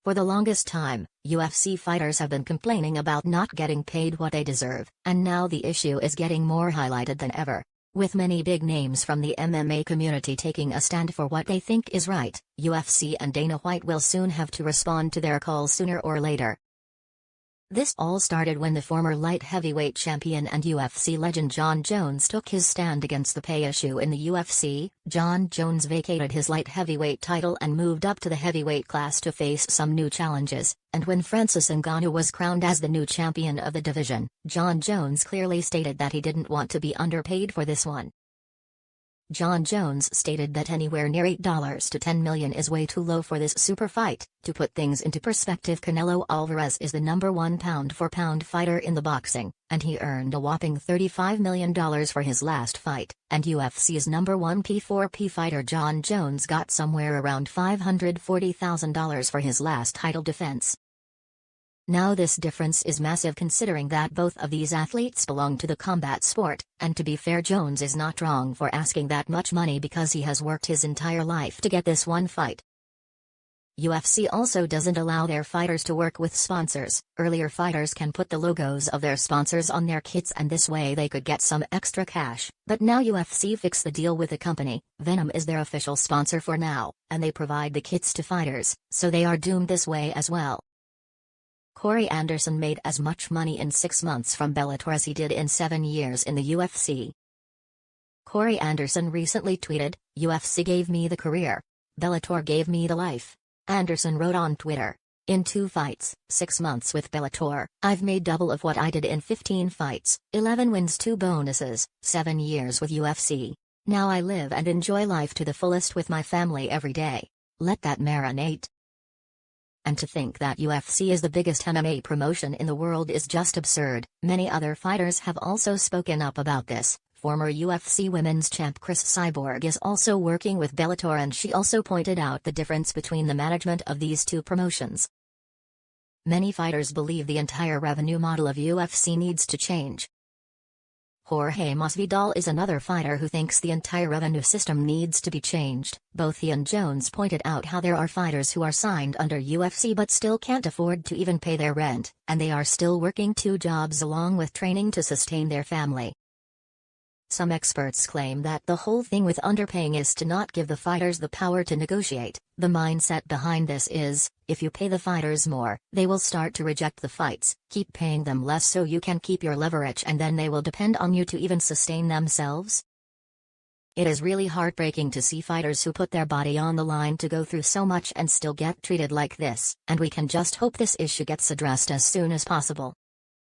For the longest time, UFC fighters have been complaining about not getting paid what they deserve, and now the issue is getting more highlighted than ever. With many big names from the MMA community taking a stand for what they think is right, UFC and Dana White will soon have to respond to their calls sooner or later. This all started when the former light heavyweight champion and UFC legend Jon Jones took his stand against the pay issue in the UFC. Jon Jones vacated his light heavyweight title and moved up to the heavyweight class to face some new challenges, and when Francis Ngannou was crowned as the new champion of the division, Jon Jones clearly stated that he didn't want to be underpaid for this one. Jon Jones stated that anywhere near $8 to $10 million is way too low for this super fight. To put things into perspective, Canelo Alvarez is the #1 pound-for-pound fighter in the boxing, and he earned a whopping $35 million for his last fight, and UFC's #1 P4P fighter Jon Jones got somewhere around $540,000 for his last title defense. Now this difference is massive considering that both of these athletes belong to the combat sport, and to be fair, Jones is not wrong for asking that much money because he has worked his entire life to get this one fight. UFC also doesn't allow their fighters to work with sponsors. Earlier fighters can put the logos of their sponsors on their kits and this way they could get some extra cash, but now UFC fixed the deal with the company. Venom is their official sponsor for now, and they provide the kits to fighters, so they are doomed this way as well. Corey Anderson made as much money in 6 months from Bellator as he did in 7 years in the UFC. Corey Anderson recently tweeted, "UFC gave me the career. Bellator gave me the life." Anderson wrote on Twitter, "In 2 fights, 6 months with Bellator, I've made double of what I did in 15 fights, 11 wins 2 bonuses, 7 years with UFC. Now I live and enjoy life to the fullest with my family every day. Let that marinate." And to think that UFC is the biggest MMA promotion in the world is just absurd. Many other fighters have also spoken up about this. Former UFC women's champ Cris Cyborg is also working with Bellator, and she also pointed out the difference between the management of these two promotions. Many fighters believe the entire revenue model of UFC needs to change. Jorge Masvidal is another fighter who thinks the entire revenue system needs to be changed. Both he and Jones pointed out how there are fighters who are signed under UFC but still can't afford to even pay their rent, and they are still working 2 jobs along with training to sustain their family. Some experts claim that the whole thing with underpaying is to not give the fighters the power to negotiate. The mindset behind this is, if you pay the fighters more, they will start to reject the fights. Keep paying them less so you can keep your leverage, and then they will depend on you to even sustain themselves. It is really heartbreaking to see fighters who put their body on the line to go through so much and still get treated like this, and we can just hope this issue gets addressed as soon as possible.